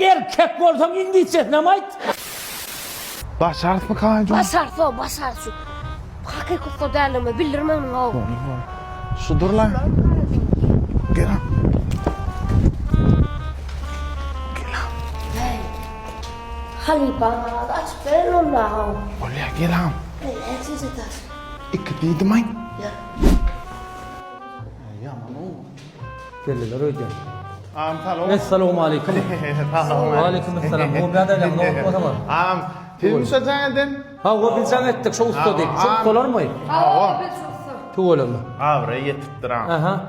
erkek bolsaň indi içesine mayt. Başarıp mı kancım? Basarsı. Hakikaten değerleme bildirmem o. Şudur lan. Gel lan. Halipa, açık verin onunla. Olya gel lan. Evet, siz etas. İki değdi may. Ya. Geldiler öyle. Tamam. Esselamu aleyküm. Tamam. Aleyküm selam. Bu ne adayla ne tamam. Tevmiş edin. Ha o bilsen ettik şu usta değil. Çok dolar mı? Tuğulum. Buraya getirttiram. Aha.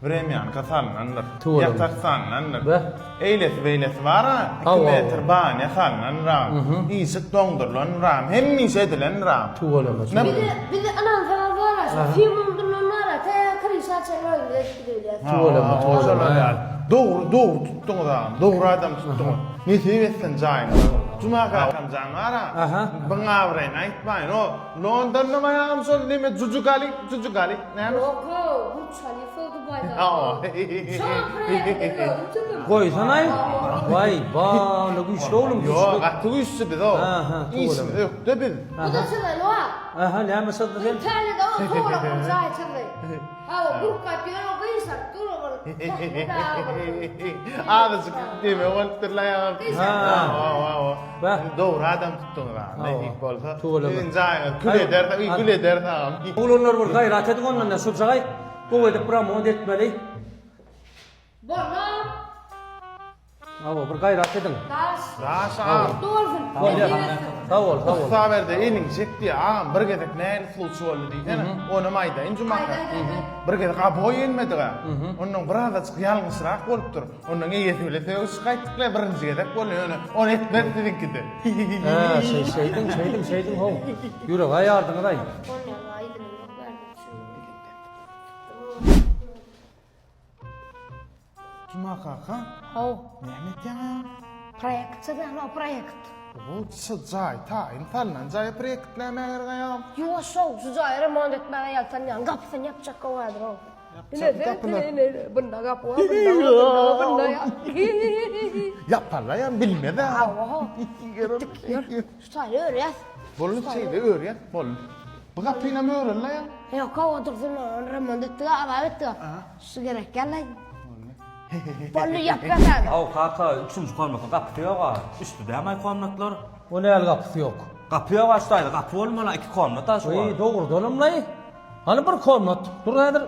Vremyan kasallanır. Tuğulum. Yataksanlanır. Be. Eylesi var ha. 2 metre ban yasallan ram. İyisi dondurlan ram. Hemmiş edilen ram. Tuğulum. Bir de anam falan var aslında. Filmimden onlara te krisa çekiyor Tuğulum. Doğru tuttun adam. Doğru adam tuttun. Ne seversin cayın? Cuma kakam can var ha. Bana vreyna aytmayın. O London'da mı ayağım sol değil mi? Cucu gali. Ne yapmış? Yok o. Bu çalife Dubai'da. Aa. Koy sana. Vay ba ne güçlü oğlum. Yok, atı üstü bir de o. İyisi de yok da bir. Bu da çılay loğa. Aha ne mesela sen? İtalya'da o tuğla koncağı çılay. Ha o grup kapıyor o kıysak tuğla var. Ağzı değil mi? O tırlayan. Doğru adam tuttun lan. Ne ilk bolsa. Gül eder tamam. Oğlanlar var gayret edin onunla ne söyleyecek? Bu edip bırakma etmeli. Bana. Ama bir gayret edin. Raşa. Doğrusun. Sağ ol. Saberde elin çekti ağam bir gedek ne fulçu oldu diye. Onu mayda ince makka. Bir gedek aboy inmedi ga. Onun burada yalnızrak bolup dur. Onun iyi söylese o şikayetlikle birinci gedek boluyor. Onu etmedi dedin ki de. Ha şeydim ho. Yürü ayardın aday. Cuma kaka. Ho. Mehmet ya. Proyekt sedang proyekt. O sıcay ta intallan cay projektlemeler ya. Yo so sıcak remont etmeye yelten yan kapısını yapacak o vardır o. Benda kapı benda ya. Yaparlar ya bilmedi ha. Hava. Sıcak öğret. Bolun şeyde öğret bolun. Bu kapıyla mı öğrenler ya? Yok o otursun remont etti ama etti. Su gerek gel Bollu yapmadan. Av kaka, üçüncü komnatın kapıya var. Üstü de hemen komnatlar. O ne el kapısı yok. Kapıya var üstüyle, kapı olmalı, iki komnat da şu var. İyi doğru dolum lay. Hani bir komnat. Dur nedir?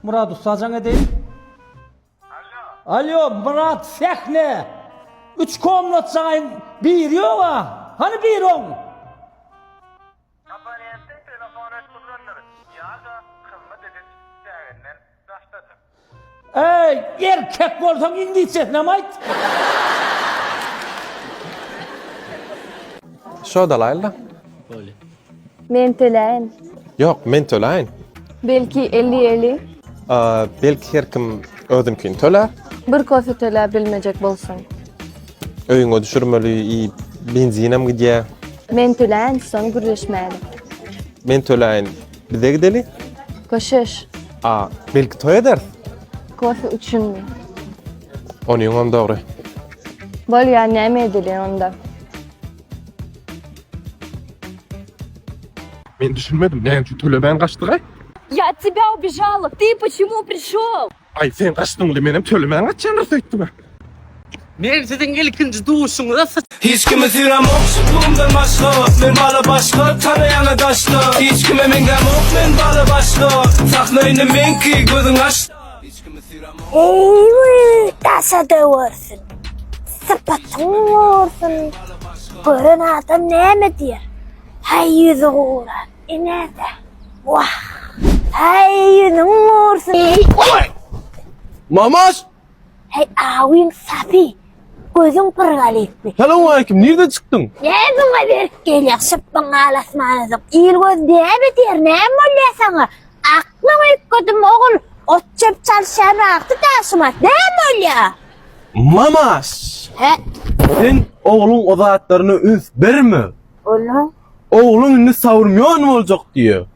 Murat Ustacan edeyim. Alo Murat Sekne. 3 komnat sayın bir yok ha. Hani bir on? Abonentin telefonu kullanılır. Ya da hizmet edici değerinden başlatın. Ey erkek bolsaň indi içesine mayt. Şo dalayla? Men töleyin. Yok, men töleyin. Belki 50-50. Belki her kim özümkin töler. Bir kofe töle bilmeyecek bolsun. Öýüňe düşürmeli, benzinem gidýär. Men töleyin, son gürleşmeli. Men töleyin. Bize gideli? Koşuş. Belki toy eder. Kofe üçün mü? Onu on doğru. Bol ya näme edilýän onda? Men düşünmedim. Näçe tölemän gaçdygy? Я от тебя убежала. Ты почему пришел? Ay sen gaçdyň, menem tölemän gaçýandyr söýtdüm. Men sizin ilkinci duşuňyza Hiç kime sürem okşuklumdan başka Men bala başka, tanıyana daşlı Hiç kime mengem ok, men bala başka Saklayını men ki gözün açtı Hiç kime sürem ok Eyvah, taşa döversin. Sıpatın vursun. Görün adam ne diyor? Hay yüzü uğrar. İnede. Vah. Hay yüzün vursun. Mamas! Hey avin sapi. Gözün pırgalıklı. Selamünaleyküm. Nereden çıktın? Ne buna bir geliyor şıppın alasmanızım. İl göz ne bitiyor ne molla sana? Aklımı yıkkadım oğul. Ot çöp çalışan aktı taşımak ne molla? Mamas! He Sen oğlun o zatlarını üns verme. oğlum. Oğlun ünlü savurmuyor mu olacak diyor.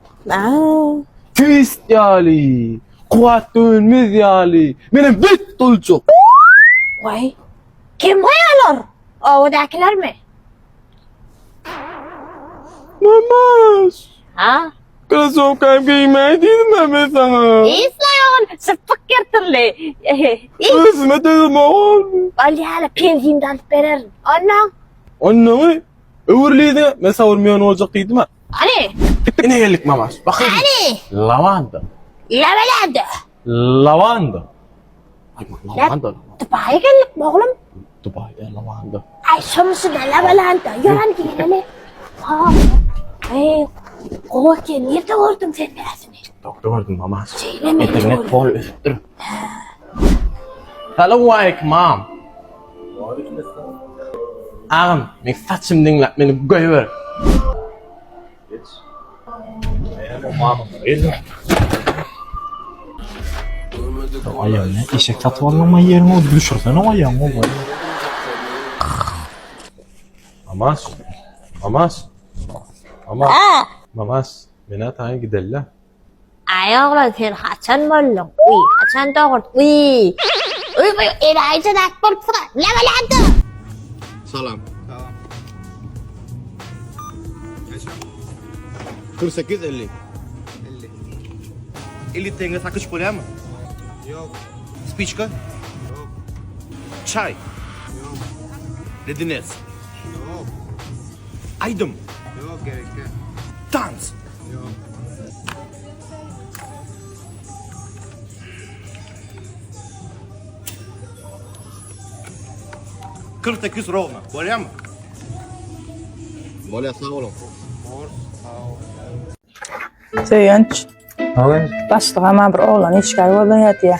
Twist yali. Kuvat dönmez yali. Benim bit olacak. Vay. Kim koyalır? Ovadakiler mi? Mamas. Ha? Krasovkam giymeyi dedim ben sana. İslayın, sıfık yırtırlı. Kısmet dedim oğlum. Ali hala penzinden alıp vererim. Ondan. Anne öwürliydi. Men savurmayan olacak dedim ha. Hani? Ne geldik mamas? Bakın. Hani? Lavanda. Leveledi. Lavanda. Ay lavanda. Dubai'ye geldik mi oğlum? Dubai'de lavanda. Ay şamsı da leveledi. Yalan gidelim. Ha. Ay. Kovakiye nerede gördün sen birazını? Doktor gördüm mamas. Söyleme. İnternet bol üstür. Hello Aleyküm mam. Ağam, men saçım dinlep beni koyuver. Ayağım ne? Eşek satıp alınma yerine o düşürsene o ayağım o böyle. Mamas. Mamas. Mamas. Ha. Mamas. Mena tane gidelim. Ay oğlan sen Hasan bollun. Uy, Hasan doğru. Uy. Uy, elaycı da akbol fıra. Leveledi. Salam. 48 50. 50 tenge sakız koyayım mı? Yok. Spiçka? Yok. Çay? Yok. Dediniz? Yok. Aydım? Yok gerek yok. Dans? Yok. ...48 ровно. Koyayım mı? Bolya sağ olun. Söyünç. Başlığıma bir oğlan işgal olayat ya.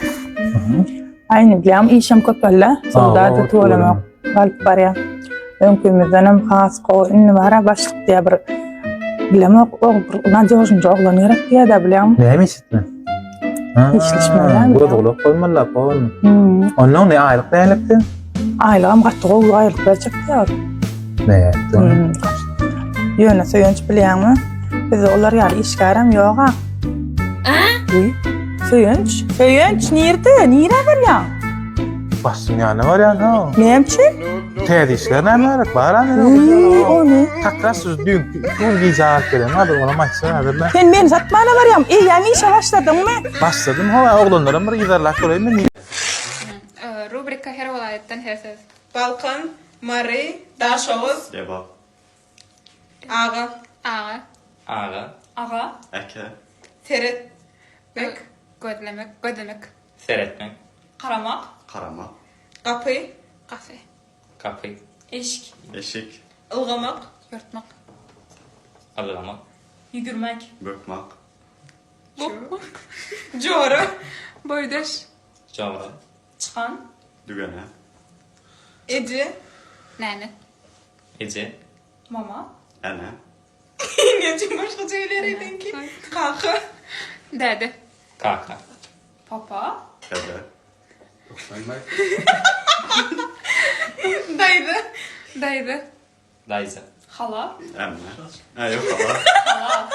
Aynı bileyim işim köpelle. Soldatı tuğlamak. Galip var ya. Önkümüzden hem has koyun var. Başlık diye bir bileyim o nadyoşunca oğlan yarak diye de bileyim. Neymiş ettin? İşleşmeler. Burada olup koymalar koyun. Onun ne aylık değerlikti? Aylığım kaçtı o aylık verecek diyor. Ne yaptın? Yöne söyünç bileyim mi? Biz onlar yani işgarem yok ha. Söyünç. Söyünç nerede? Nere var ya? Başım yani var ya no. Neyimçi? Teyze işler ne var? Bağıran O ne? Takrar söz düğün giyecek gelen. Hadi ona maçsın hadi ben. Sen beni satmana varıyorum. Yani işe başladın mı? Başladım hava oğlanlarım bir giderler koyayım ben. Rubrika her vilayetten hersiz. Balkan, Mari, Daşoğuz, Deva. Ağa, Ağa, Ağa. ağa, Eke. Seyretmek, gözlemek, Seyretmek. karamak, Karama. Kapı, kafe, Kapı. eşk, Eşik. Ilgamak, yırtmak, Alamak. yugurmak, Bökmak. Coğru, boydaş, Cavra. çıkan, Dügene. Eci, nane, Ece. mama, Ene. Geçin başka şeylerden ki. Kakı, dede, Kaka. papa, Dede. daydı, daydı, Dayze. hala, Emme. Ha yok hala.